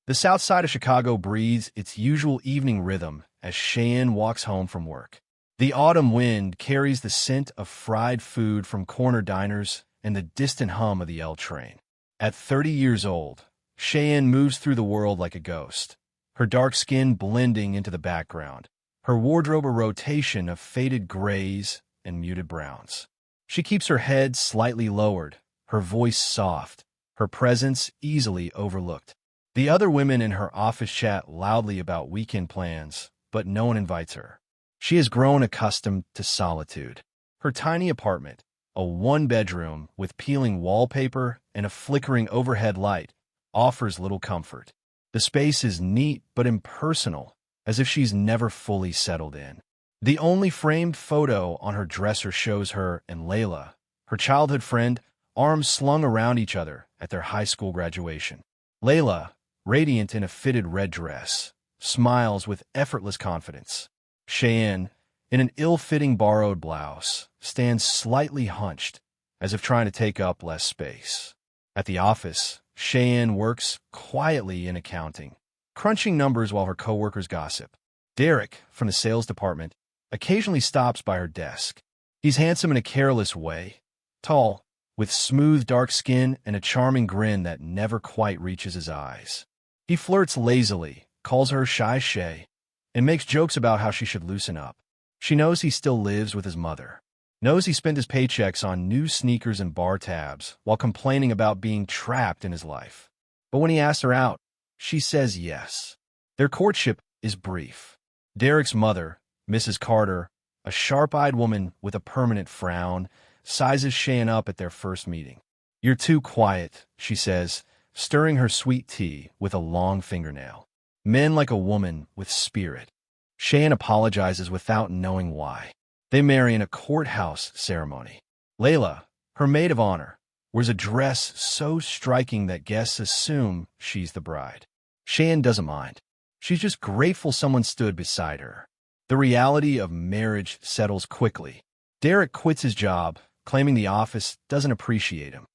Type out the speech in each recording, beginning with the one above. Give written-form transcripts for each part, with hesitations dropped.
The south side of Chicago breathes its usual evening rhythm as Shayenne walks home from work. The autumn wind carries the scent of fried food from corner diners and the distant hum of the L train. At 30 years old, Shayenne moves through the world like a ghost, her dark skin blending into the background, her wardrobe a rotation of faded grays and muted browns. She keeps her head slightly lowered, her voice soft, her presence easily overlooked. The other women in her office chat loudly about weekend plans, but no one invites her. She has grown accustomed to solitude. Her tiny apartment, a one-bedroom with peeling wallpaper and a flickering overhead light, offers little comfort. The space is neat but impersonal, as if she's never fully settled in. The only framed photo on her dresser shows her and Layla, her childhood friend, arms slung around each other at their high school graduation. Layla, radiant in a fitted red dress, smiles with effortless confidence. Shayenne, in an ill-fitting borrowed blouse, stands slightly hunched, as if trying to take up less space. At the office, Shayenne works quietly in accounting, crunching numbers while her coworkers gossip. Derek, from the sales department, occasionally stops by her desk. He's handsome in a careless way, tall, with smooth dark skin and a charming grin that never quite reaches his eyes. He flirts lazily, calls her Shy Shay, and makes jokes about how she should loosen up. She knows he still lives with his mother, knows he spent his paychecks on new sneakers and bar tabs while complaining about being trapped in his life. But when he asks her out, she says yes. Their courtship is brief. Derek's mother, Mrs. Carter, a sharp-eyed woman with a permanent frown, sizes Shayenne up at their first meeting. "You're too quiet," she says, stirring her sweet tea with a long fingernail. "Men like a woman with spirit." Shayenne apologizes without knowing why. They marry in a courthouse ceremony. Layla, her maid of honor, wears a dress so striking that guests assume she's the bride. Shayenne doesn't mind. She's just grateful someone stood beside her. The reality of marriage settles quickly. Derek quits his job, claiming the office doesn't appreciate him.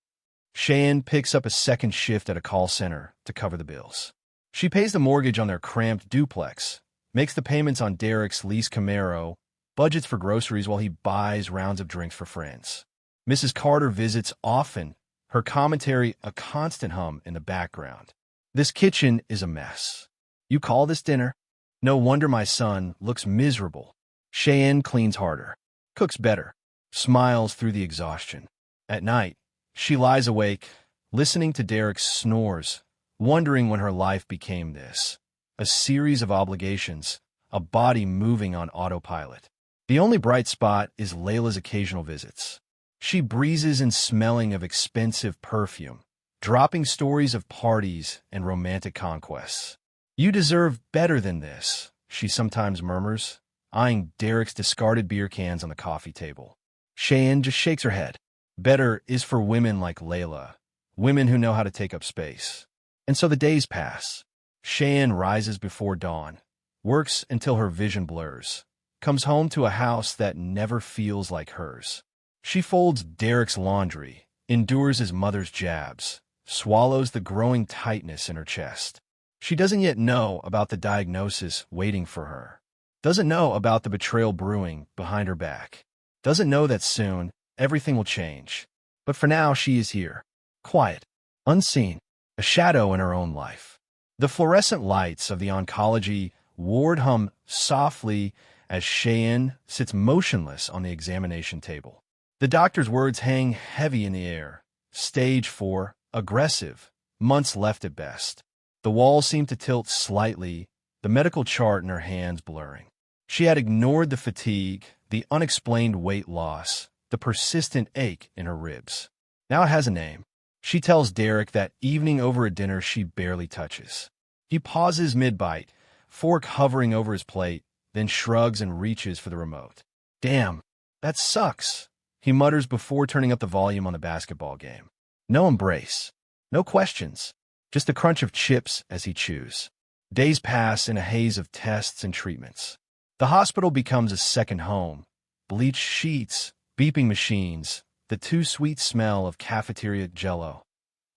Shayenne picks up a second shift at a call center to cover the bills. She pays the mortgage on their cramped duplex, makes the payments on Derek's leased Camaro, budgets for groceries while he buys rounds of drinks for friends. Mrs. Carter visits often, her commentary a constant hum in the background. "This kitchen is a mess. You call this dinner? No wonder my son looks miserable." Shayenne cleans harder, cooks better, smiles through the exhaustion. At night, she lies awake, listening to Derek's snores, wondering when her life became this. A series of obligations, a body moving on autopilot. The only bright spot is Layla's occasional visits. She breezes in smelling of expensive perfume, dropping stories of parties and romantic conquests. "You deserve better than this," she sometimes murmurs, eyeing Derek's discarded beer cans on the coffee table. Shayenne just shakes her head. Better is for women like Layla, women who know how to take up space. And so the days pass. Shayenne rises before dawn, works until her vision blurs, comes home to a house that never feels like hers. She folds Derek's laundry, endures his mother's jabs, swallows the growing tightness in her chest. She doesn't yet know about the diagnosis waiting for her, doesn't know about the betrayal brewing behind her back, doesn't know that soon everything will change. But for now, she is here, quiet, unseen, a shadow in her own life. The fluorescent lights of the oncology ward hum softly as Shayenne sits motionless on the examination table. The doctor's words hang heavy in the air. Stage 4, aggressive, months left at best. The walls seem to tilt slightly, the medical chart in her hands blurring. She had ignored the fatigue, the unexplained weight loss, the persistent ache in her ribs. Now it has a name. She tells Derek that evening over a dinner she barely touches. He pauses mid-bite, fork hovering over his plate, then shrugs and reaches for the remote. "Damn, that sucks," he mutters before turning up the volume on the basketball game. No embrace, no questions, just the crunch of chips as he chews. Days pass in a haze of tests and treatments. The hospital becomes a second home. Bleached sheets, beeping machines, the too sweet smell of cafeteria jello.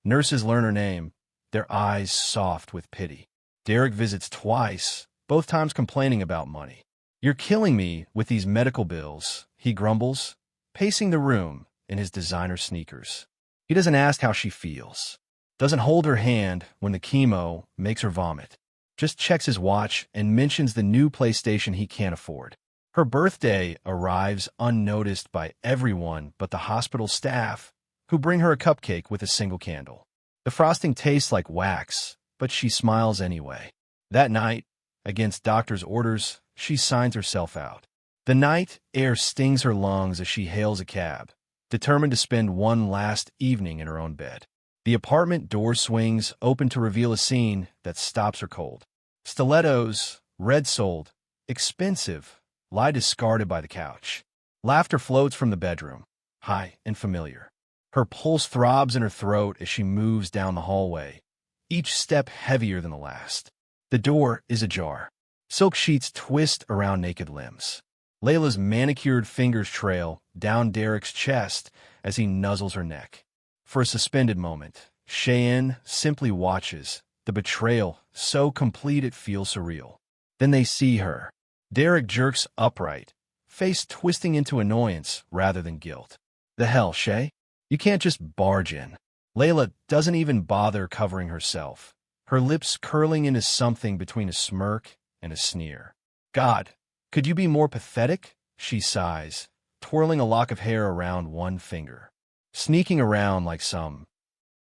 Nurses learn her name, their eyes soft with pity. Derek visits twice, both times complaining about money. "You're killing me with these medical bills," he grumbles, pacing the room in his designer sneakers. He doesn't ask how she feels, doesn't hold her hand when the chemo makes her vomit, just checks his watch and mentions the new PlayStation he can't afford. Her birthday arrives unnoticed by everyone but the hospital staff, who bring her a cupcake with a single candle. The frosting tastes like wax, but she smiles anyway. That night, against doctor's orders, she signs herself out. The night air stings her lungs as she hails a cab, determined to spend one last evening in her own bed. The apartment door swings open to reveal a scene that stops her cold. Stilettos, red-soled, expensive, lie discarded by the couch. Laughter floats from the bedroom, high and familiar. Her pulse throbs in her throat as she moves down the hallway, each step heavier than the last. The door is ajar. Silk sheets twist around naked limbs. Layla's manicured fingers trail down Derek's chest as he nuzzles her neck. For a suspended moment, Shayenne simply watches, the betrayal so complete it feels surreal. Then they see her. Derek jerks upright, face twisting into annoyance rather than guilt. "The hell, Shay? You can't just barge in." Layla doesn't even bother covering herself, her lips curling into something between a smirk and a sneer. "God, could you be more pathetic?" she sighs, twirling a lock of hair around one finger. Sneaking around like some.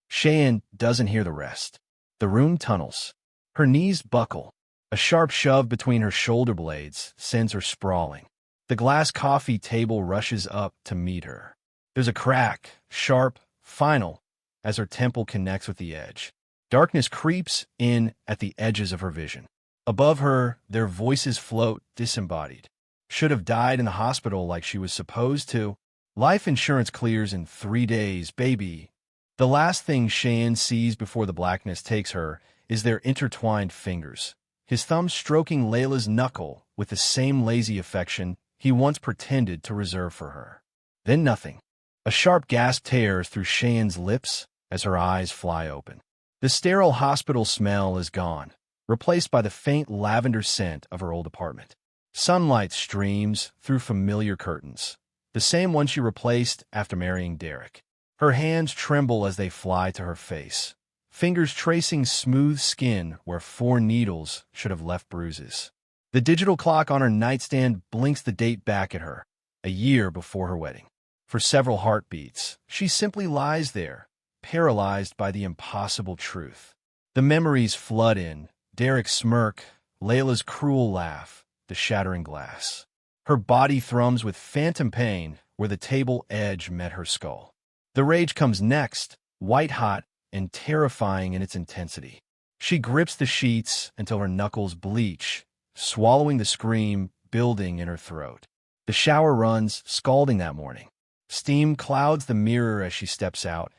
Shayenne doesn't hear the rest. The room tunnels. Her knees buckle. A sharp shove between her shoulder blades sends her sprawling. The glass coffee table rushes up to meet her. There's a crack, sharp, final, as her temple connects with the edge. Darkness creeps in at the edges of her vision. Above her, their voices float disembodied. "Should have died in the hospital like she was supposed to. Life insurance clears in 3 days, baby." The last thing Shayenne sees before the blackness takes her is their intertwined fingers, his thumb stroking Layla's knuckle with the same lazy affection he once pretended to reserve for her. Then nothing. A sharp gasp tears through Cheyenne's lips as her eyes fly open. The sterile hospital smell is gone, replaced by the faint lavender scent of her old apartment. Sunlight streams through familiar curtains, the same one she replaced after marrying Derek. Her hands tremble as they fly to her face, fingers tracing smooth skin where 4 needles should have left bruises. The digital clock on her nightstand blinks the date back at her, a year before her wedding. For several heartbeats, she simply lies there, paralyzed by the impossible truth. The memories flood in, Derek's smirk, Layla's cruel laugh, the shattering glass. Her body thrums with phantom pain where the table edge met her skull. The rage comes next, white-hot and terrifying in its intensity. She grips the sheets until her knuckles bleach, swallowing the scream building in her throat. The shower runs scalding that morning. Steam clouds the mirror as she steps out,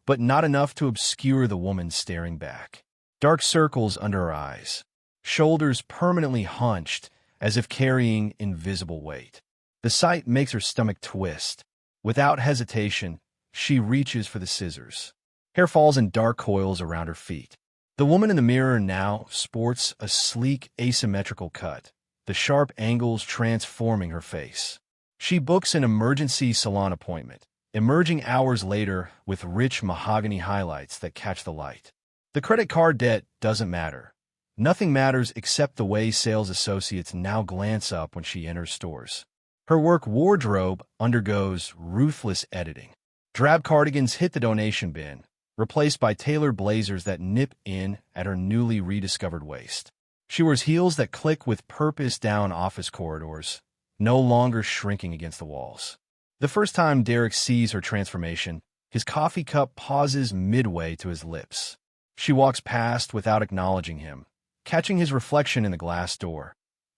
but not enough to obscure the woman staring back. Dark circles under her eyes, shoulders permanently hunched as if carrying invisible weight. The sight makes her stomach twist. Without hesitation, she reaches for the scissors. Hair falls in dark coils around her feet. The woman in the mirror now sports a sleek, asymmetrical cut, the sharp angles transforming her face. She books an emergency salon appointment, emerging hours later with rich mahogany highlights that catch the light. The credit card debt doesn't matter. Nothing matters except the way sales associates now glance up when she enters stores. Her work wardrobe undergoes ruthless editing. Drab cardigans hit the donation bin, replaced by tailored blazers that nip in at her newly rediscovered waist. She wears heels that click with purpose down office corridors, no longer shrinking against the walls. The first time Derek sees her transformation, his coffee cup pauses midway to his lips. She walks past without acknowledging him, catching his reflection in the glass door,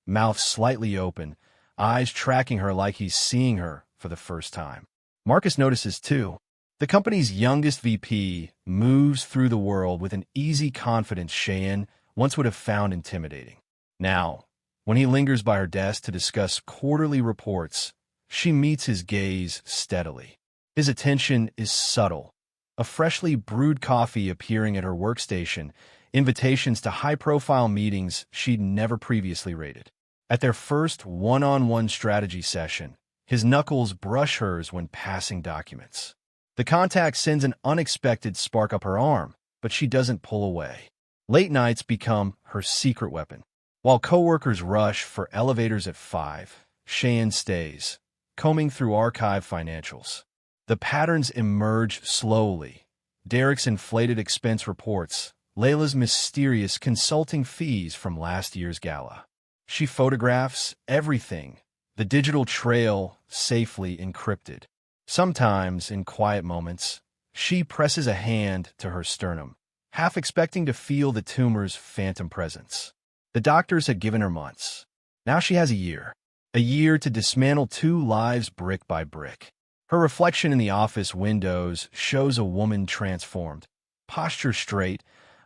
mouth slightly open, eyes tracking her like he's seeing her for the first time. Marcus notices too. The company's youngest VP moves through the world with an easy confidence Shayenne once would have found intimidating. Now, when he lingers by her desk to discuss quarterly reports, she meets his gaze steadily. His attention is subtle, a freshly brewed coffee appearing at her workstation, invitations to high-profile meetings she'd never previously rated. At their first one-on-one strategy session, his knuckles brush hers when passing documents. The contact sends an unexpected spark up her arm, but she doesn't pull away. Late nights become her secret weapon. While coworkers rush for elevators at 5, Shayenne stays, combing through archive financials. The patterns emerge slowly. Derek's inflated expense reports, Layla's mysterious consulting fees from last year's gala. She photographs everything, the digital trail safely encrypted. Sometimes, in quiet moments, she presses a hand to her sternum, half expecting to feel the tumor's phantom presence. The doctors had given her months. Now she has a year. A year to dismantle 2 lives brick by brick. Her reflection in the office windows shows a woman transformed, posture straight,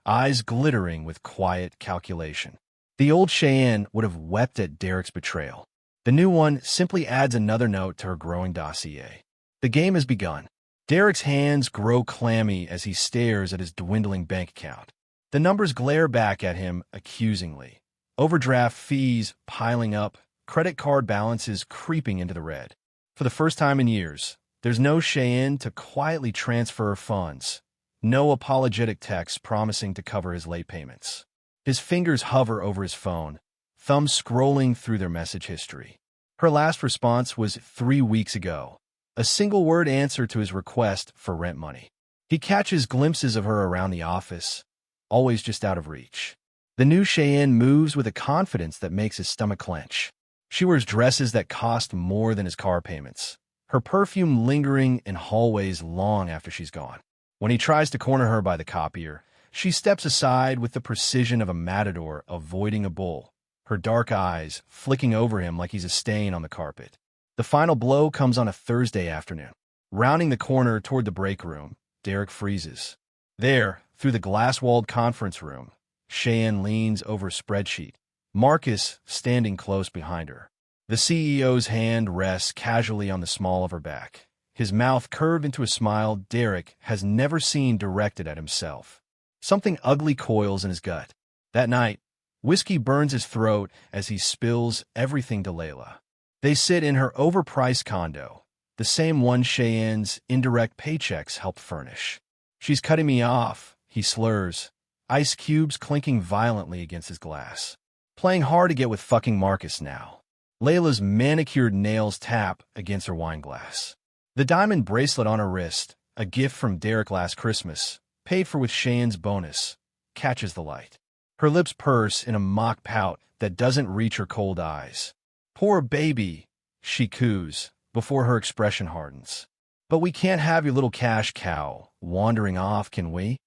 eyes glittering with quiet calculation. The old Shayenne would have wept at Derek's betrayal. The new one simply adds another note to her growing dossier. The game has begun. Derek's hands grow clammy as he stares at his dwindling bank account. The numbers glare back at him accusingly. Overdraft fees piling up, credit card balances creeping into the red. For the first time in years, there's no Shayenne to quietly transfer funds. No apologetic text promising to cover his late payments. His fingers hover over his phone, thumbs scrolling through their message history. Her last response was 3 weeks ago, a single-word answer to his request for rent money. He catches glimpses of her around the office, always just out of reach. The new Shayenne moves with a confidence that makes his stomach clench. She wears dresses that cost more than his car payments, her perfume lingering in hallways long after she's gone. When he tries to corner her by the copier, she steps aside with the precision of a matador avoiding a bull, her dark eyes flicking over him like he's a stain on the carpet. The final blow comes on a Thursday afternoon. Rounding the corner toward the break room, Derek freezes. There, through the glass-walled conference room, Shayenne leans over a spreadsheet, Marcus standing close behind her. The CEO's hand rests casually on the small of her back, his mouth curved into a smile Derek has never seen directed at himself. Something ugly coils in his gut. That night, whiskey burns his throat as he spills everything to Layla. They sit in her overpriced condo, the same one Cheyenne's indirect paychecks helped furnish. She's cutting me off, he slurs, ice cubes clinking violently against his glass. Playing hard to get with fucking Marcus now. Layla's manicured nails tap against her wine glass. The diamond bracelet on her wrist, a gift from Derek last Christmas, paid for with Cheyenne's bonus, catches the light. Her lips purse in a mock pout that doesn't reach her cold eyes. Poor baby, she coos, before her expression hardens. But we can't have your little cash cow wandering off, can we?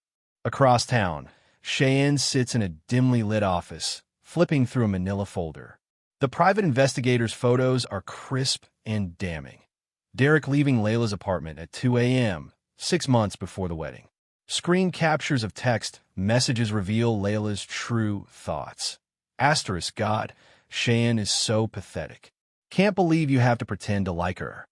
Across town, Shayenne sits in a dimly lit office, flipping through a manila folder. The private investigator's photos are crisp and damning. Derek leaving Layla's apartment at 2 a.m., 6 months before the wedding. Screen captures of text messages reveal Layla's true thoughts. Asterisk, God, Shayenne is so pathetic. Can't believe you have to pretend to like her.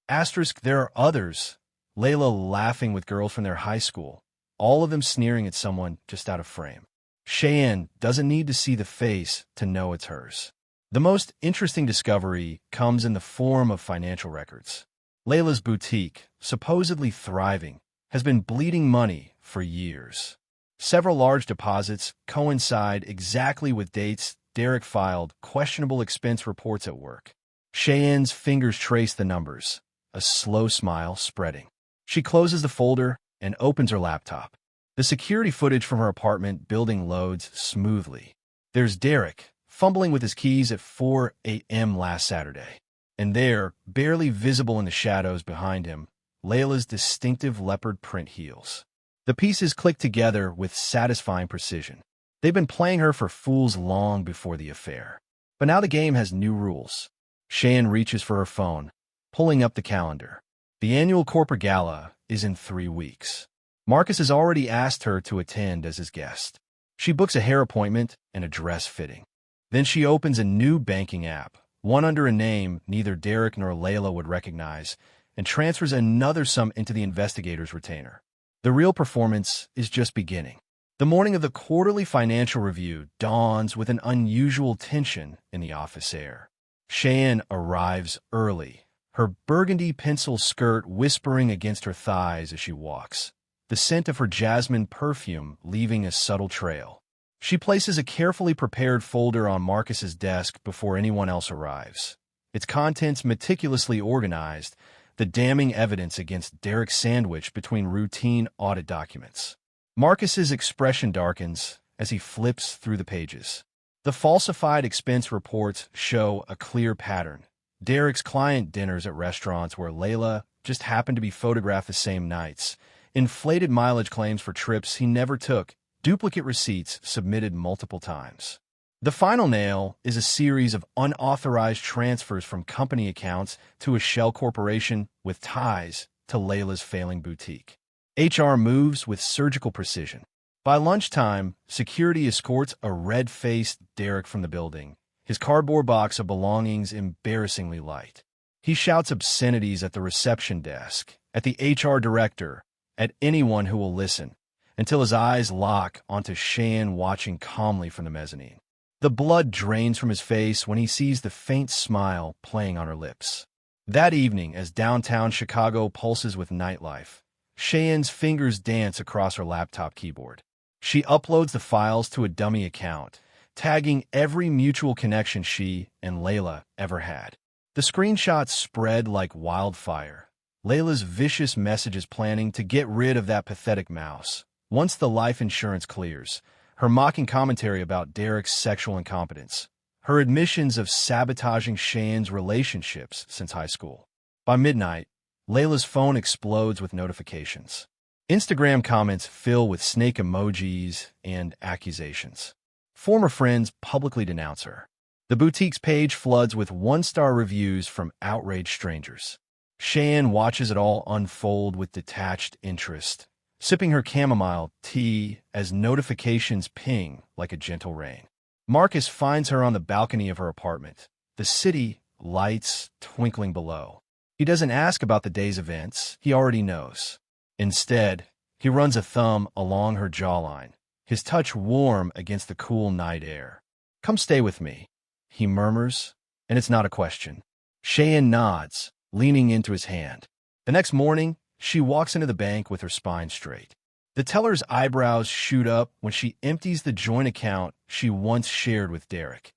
Asterisk, there are others. Layla laughing with girls from their high school, all of them sneering at someone just out of frame. Shayenne doesn't need to see the face to know it's hers. The most interesting discovery comes in the form of financial records. Layla's boutique, supposedly thriving, has been bleeding money for years. Several large deposits coincide exactly with dates Derek filed questionable expense reports at work. Cheyenne's fingers trace the numbers, a slow smile spreading. She closes the folder and opens her laptop. The security footage from her apartment building loads smoothly. There's Derek, fumbling with his keys at 4 a.m. last Saturday. And there, barely visible in the shadows behind him, Layla's distinctive leopard print heels. The pieces click together with satisfying precision. They've been playing her for fools long before the affair. But now the game has new rules. Shayenne reaches for her phone, pulling up the calendar. The annual corporate gala is in 3 weeks. Marcus has already asked her to attend as his guest. She books a hair appointment and a dress fitting. Then she opens a new banking app, one under a name neither Derek nor Layla would recognize, and transfers another sum into the investigator's retainer. The real performance is just beginning. The morning of the quarterly financial review dawns with an unusual tension in the office air. Shayenne arrives early, her burgundy pencil skirt whispering against her thighs as she walks, the scent of her jasmine perfume leaving a subtle trail. She places a carefully prepared folder on Marcus's desk before anyone else arrives, its contents meticulously organized, the damning evidence against Derek's sandwich between routine audit documents. Marcus's expression darkens as he flips through the pages. The falsified expense reports show a clear pattern. Derek's client dinners at restaurants where Layla just happened to be photographed the same nights, inflated mileage claims for trips he never took, duplicate receipts submitted multiple times. The final nail is a series of unauthorized transfers from company accounts to a shell corporation with ties to Layla's failing boutique. HR moves with surgical precision. By lunchtime, security escorts a red-faced Derek from the building, his cardboard box of belongings embarrassingly light. He shouts obscenities at the reception desk, at the HR director, at anyone who will listen, until his eyes lock onto Shayenne watching calmly from the mezzanine. The blood drains from his face when he sees the faint smile playing on her lips. That evening, as downtown Chicago pulses with nightlife, Cheyenne's fingers dance across her laptop keyboard. She uploads the files to a dummy account, tagging every mutual connection she and Layla ever had. The screenshots spread like wildfire. Layla's vicious messages planning to get rid of that pathetic mouse. Once the life insurance clears, her mocking commentary about Derek's sexual incompetence, her admissions of sabotaging Cheyenne's relationships since high school. By midnight, Layla's phone explodes with notifications. Instagram comments fill with snake emojis and accusations. Former friends publicly denounce her. The boutique's page floods with one-star reviews from outraged strangers. Shayenne watches it all unfold with detached interest, sipping her chamomile tea as notifications ping like a gentle rain. Marcus finds her on the balcony of her apartment, the city lights twinkling below. He doesn't ask about the day's events, he already knows. Instead, he runs a thumb along her jawline, his touch warm against the cool night air. "Come stay with me," he murmurs, and it's not a question. Shayenne nods, leaning into his hand. The next morning, she walks into the bank with her spine straight. The teller's eyebrows shoot up when she empties the joint account she once shared with Derek.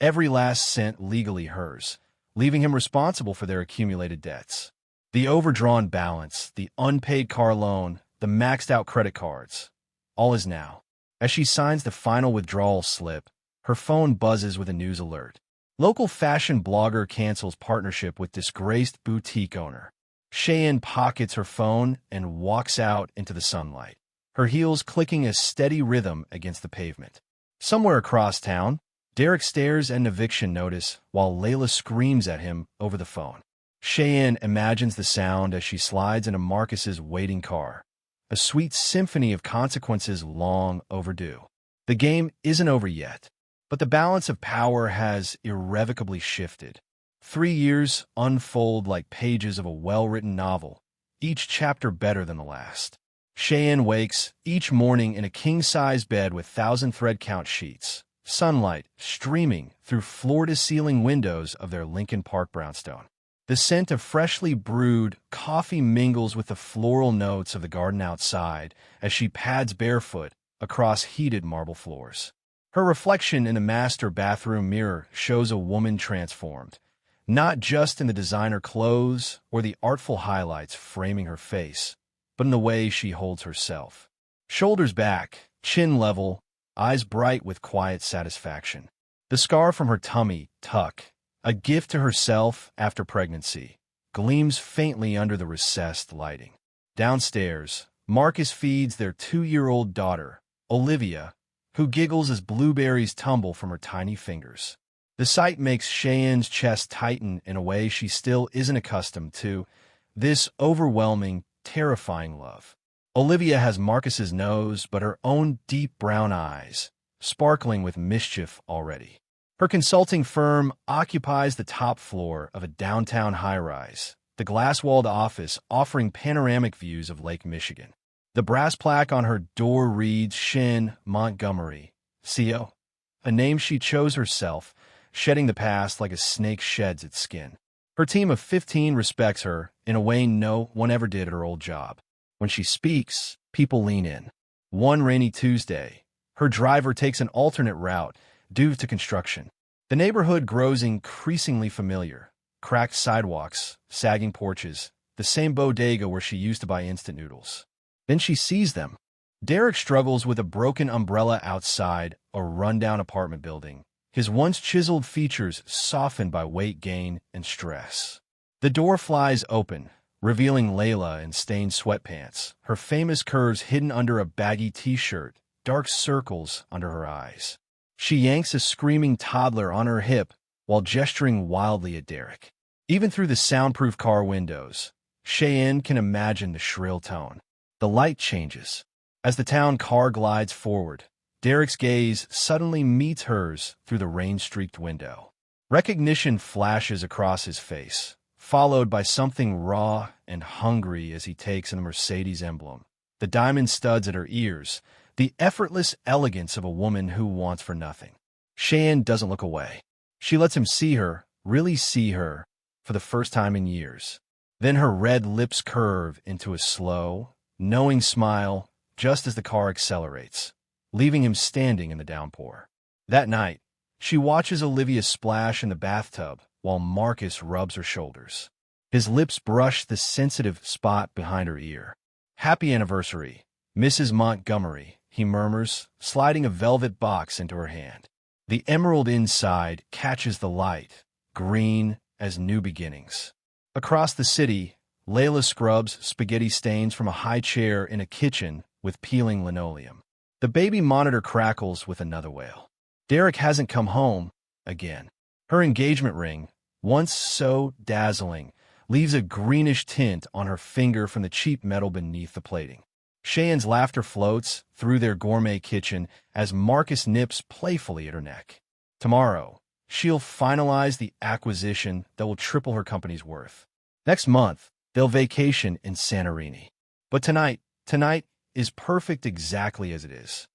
Every last cent legally hers, leaving him responsible for their accumulated debts. The overdrawn balance, the unpaid car loan, the maxed-out credit cards. All is now. As she signs the final withdrawal slip, her phone buzzes with a news alert. Local fashion blogger cancels partnership with disgraced boutique owner. Shayenne pockets her phone and walks out into the sunlight, her heels clicking a steady rhythm against the pavement. Somewhere across town, Derek stares at an eviction notice while Layla screams at him over the phone. Shayenne imagines the sound as she slides into Marcus's waiting car, a sweet symphony of consequences long overdue. The game isn't over yet, but the balance of power has irrevocably shifted. 3 years unfold like pages of a well-written novel, each chapter better than the last. Shayenne wakes each morning in a king-size bed with 1,000 thread-count sheets, sunlight streaming through floor-to-ceiling windows of their Lincoln Park brownstone. The scent of freshly brewed coffee mingles with the floral notes of the garden outside as she pads barefoot across heated marble floors. Her reflection in the master bathroom mirror shows a woman transformed, not just in the designer clothes or the artful highlights framing her face, but in the way she holds herself. Shoulders back, chin level, eyes bright with quiet satisfaction. The scar from her tummy tuck, a gift to herself after pregnancy, gleams faintly under the recessed lighting. Downstairs, Marcus feeds their 2-year-old daughter, Olivia, who giggles as blueberries tumble from her tiny fingers. The sight makes Cheyenne's chest tighten in a way she still isn't accustomed to, this overwhelming, terrifying love. Olivia has Marcus's nose, but her own deep brown eyes, sparkling with mischief already. Her consulting firm occupies the top floor of a downtown high-rise, the glass-walled office offering panoramic views of Lake Michigan. The brass plaque on her door reads Shayenne Montgomery, CO, a name she chose herself, shedding the past like a snake sheds its skin. Her team of 15 respects her in a way no one ever did at her old job. When she speaks, people lean in. One rainy Tuesday, her driver takes an alternate route due to construction. The neighborhood grows increasingly familiar. Cracked sidewalks, sagging porches, the same bodega where she used to buy instant noodles. Then she sees them. Derek struggles with a broken umbrella outside a rundown apartment building, his once chiseled features softened by weight gain and stress. The door flies open, revealing Layla in stained sweatpants, her famous curves hidden under a baggy t-shirt, dark circles under her eyes. She yanks a screaming toddler on her hip while gesturing wildly at Derek. Even through the soundproof car windows, Shayenne can imagine the shrill tone. The light changes. As the town car glides forward, Derek's gaze suddenly meets hers through the rain-streaked window. Recognition flashes across his face, followed by something raw and hungry as he takes in the Mercedes emblem, the diamond studs at her ears, the effortless elegance of a woman who wants for nothing. Shayenne doesn't look away. She lets him see her, really see her, for the first time in years. Then her red lips curve into a slow, knowing smile just as the car accelerates, leaving him standing in the downpour. That night, she watches Olivia splash in the bathtub while Marcus rubs her shoulders. His lips brush the sensitive spot behind her ear. "Happy anniversary, Mrs. Montgomery," he murmurs, sliding a velvet box into her hand. The emerald inside catches the light, green as new beginnings. Across the city, Layla scrubs spaghetti stains from a high chair in a kitchen with peeling linoleum. The baby monitor crackles with another wail. Derek hasn't come home again. Her engagement ring, once so dazzling, leaves a greenish tint on her finger from the cheap metal beneath the plating. Cheyenne's laughter floats through their gourmet kitchen as Marcus nips playfully at her neck. Tomorrow, she'll finalize the acquisition that will triple her company's worth. Next month, they'll vacation in Santorini. But tonight is perfect exactly as it is.